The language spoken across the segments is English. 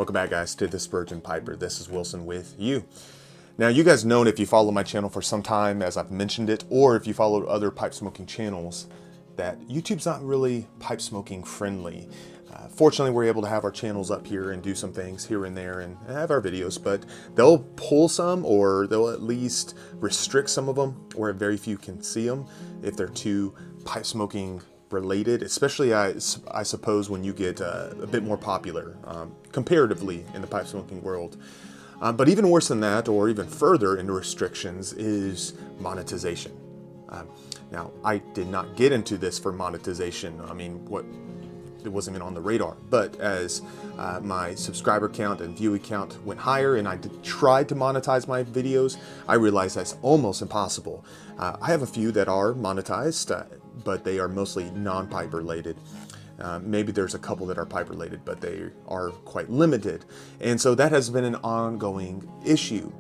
Welcome back, guys, to TheSpurgeonPiper. This is Wilson with you. Now, you guys know if you follow my channel for some time, as I've mentioned it, or if you follow other pipe smoking channels, that YouTube's not really pipe smoking friendly. Fortunately, we're able to have our channels up here and do some things here and there and have our videos, but they'll pull some, or they'll at least restrict some of them where very few can see them if they're too pipe smoking related, especially I suppose when you get a bit more popular comparatively in the pipe smoking world. But even worse than that, or even further into restrictions, is monetization. Now, I did not get into this for monetization. I mean, it wasn't even on the radar. But as my subscriber count and view count went higher, and I tried to monetize my videos, I realized that's almost impossible. I have a few that are monetized, but they are mostly non-pipe related. Maybe there's a couple that are pipe related, but they are quite limited. And so that has been an ongoing issue.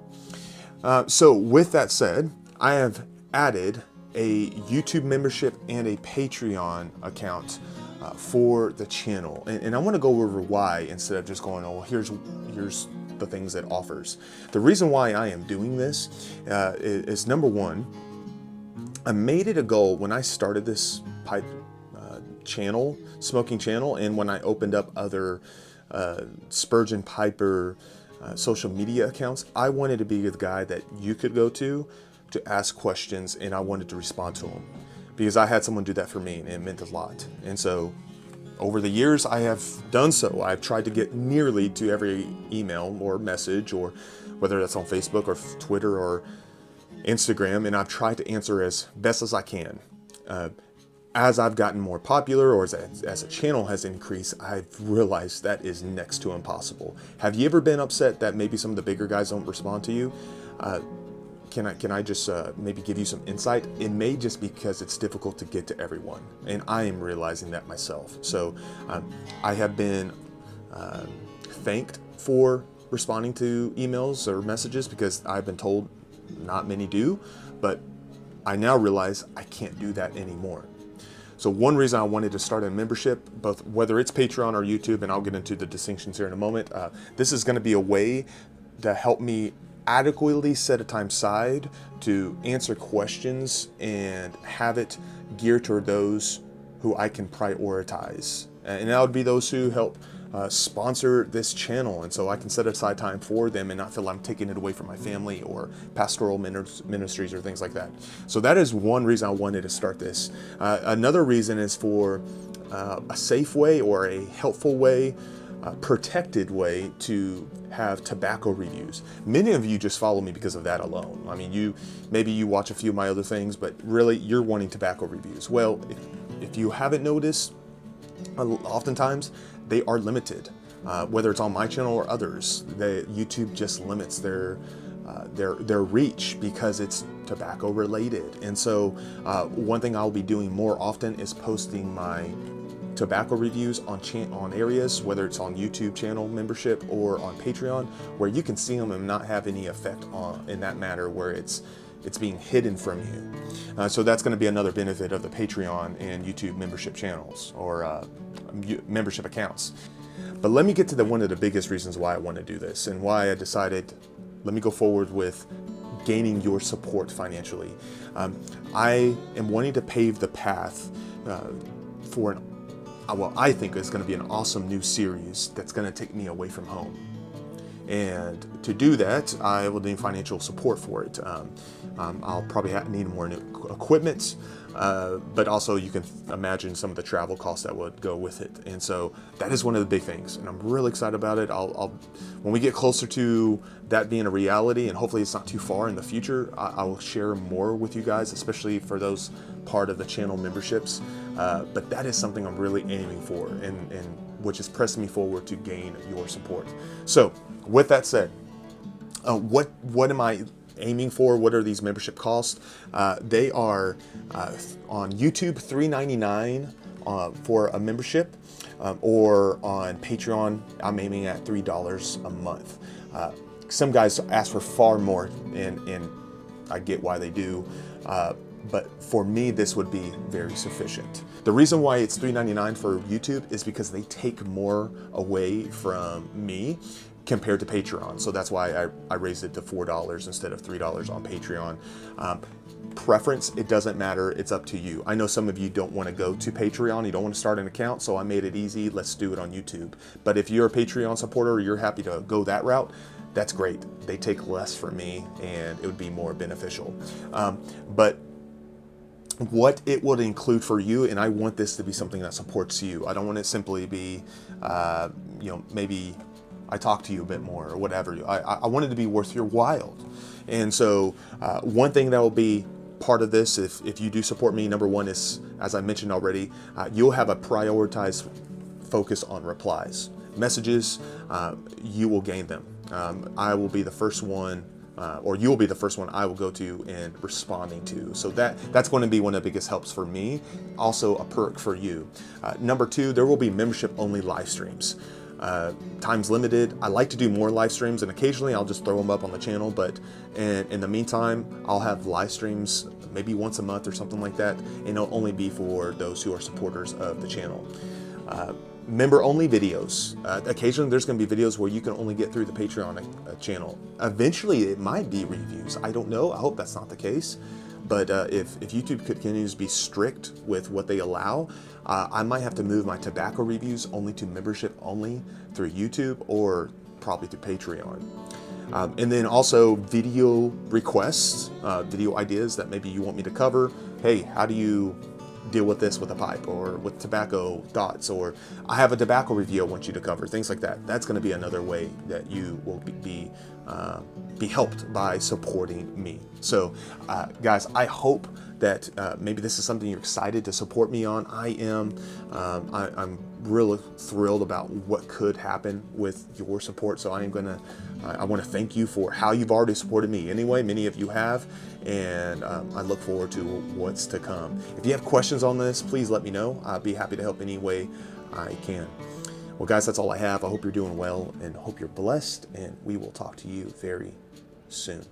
So with that said, I have added a YouTube membership and a Patreon account for the channel. And I want to go over why instead of just going, oh, here's the things it offers. The reason why I am doing this is number one, I made it a goal when I started this pipe channel, smoking channel, and when I opened up other TheSpurgeonPiper social media accounts, I wanted to be the guy that you could go to ask questions, and I wanted to respond to them because I had someone do that for me, and it meant a lot. And so over the years, I have done so. I've tried to get nearly to every email or message, or whether that's on Facebook or Twitter or Instagram, and I've tried to answer as best as I can. As I've gotten more popular, or as a channel has increased, I've realized that is next to impossible. Have you ever been upset that maybe some of the bigger guys don't respond to you? Can I just maybe give you some insight? It may just be because it's difficult to get to everyone, and I am realizing that myself. So I have been thanked for responding to emails or messages because I've been told not many do, but I now realize I can't do that anymore. So one reason I wanted to start a membership, both whether it's Patreon or YouTube, and I'll get into the distinctions here in a moment, this is going to be a way to help me adequately set a time aside to answer questions and have it geared toward those who I can prioritize. And that would be those who help sponsor this channel, and so I can set aside time for them and not feel I'm taking it away from my family or pastoral ministries or things like that. So that is one reason I wanted to start this. Another reason is for a safe way, or a helpful way, a protected way to have tobacco reviews. Many of you just follow me because of that alone. I mean, maybe you watch a few of my other things, but really you're wanting tobacco reviews. Well, if you haven't noticed, oftentimes they are limited, whether it's on my channel or others. YouTube just limits their reach because it's tobacco related. And so one thing I'll be doing more often is posting my tobacco reviews on areas, whether it's on YouTube channel membership or on Patreon, where you can see them and not have any effect in that matter where it's being hidden from you. So that's going to be another benefit of the Patreon and YouTube membership channels, or membership accounts. But let me get to one of the biggest reasons why I want to do this, and why I decided, let me go forward with gaining your support financially. I am wanting to pave the path for what I think is going to be an awesome new series that's going to take me away from home. And to do that, I will need financial support for it. I'll probably need more new equipment, but also you can imagine some of the travel costs that would go with it. And so that is one of the big things, and I'm really excited about it. When we get closer to that being a reality, and hopefully it's not too far in the future, I will share more with you guys, especially for those part of the channel memberships. But that is something I'm really aiming for, and which is pressing me forward to gain your support. So with that said, what am I aiming for? What are these membership costs? They are on YouTube $3.99 for a membership, or on Patreon I'm aiming at $3 a month. Some guys ask for far more, and I get why they do. But for me, this would be very sufficient. The reason why it's $3.99 for YouTube is because they take more away from me compared to Patreon. So that's why I raised it to $4 instead of $3 on Patreon. Preference, it doesn't matter. It's up to you. I know some of you don't want to go to Patreon. You don't want to start an account. So I made it easy. Let's do it on YouTube. But if you're a Patreon supporter or you're happy to go that route, that's great. They take less from me and it would be more beneficial. But what it would include for you, and I want this to be something that supports you. I don't want it simply be, maybe I talk to you a bit more or whatever. I want it to be worth your while. And so one thing that will be part of this, if you do support me, number one is, as I mentioned already, you'll have a prioritized focus on replies. Messages, you will gain them. I will be the first one, or you'll be the first one I will go to and responding to. So that's going to be one of the biggest helps for me. Also a perk for you. Number two, there will be membership only live streams. Time's limited. I like to do more live streams, and occasionally I'll just throw them up on the channel, but in the meantime, I'll have live streams maybe once a month or something like that, and it'll only be for those who are supporters of the channel. Member only videos. Occasionally there's going to be videos where you can only get through the Patreon channel. Eventually it might be reviews. I don't know. I hope that's not the case. But if YouTube continues to be strict with what they allow, I might have to move my tobacco reviews only to membership only through YouTube or probably through Patreon. And then also video requests, video ideas that maybe you want me to cover. Hey, how do you deal with this with a pipe or with tobacco thoughts, or I have a tobacco review I want you to cover, things like that. That's going to be another way that you will be helped by supporting me. So guys, I hope that maybe this is something you're excited to support me on. I am. I'm really thrilled about what could happen with your support. So I want to thank you for how you've already supported me anyway. Many of you have, and I look forward to what's to come. If you have questions on this, please let me know. I'll be happy to help any way I can. Well, guys, that's all I have. I hope you're doing well and hope you're blessed, and we will talk to you very soon.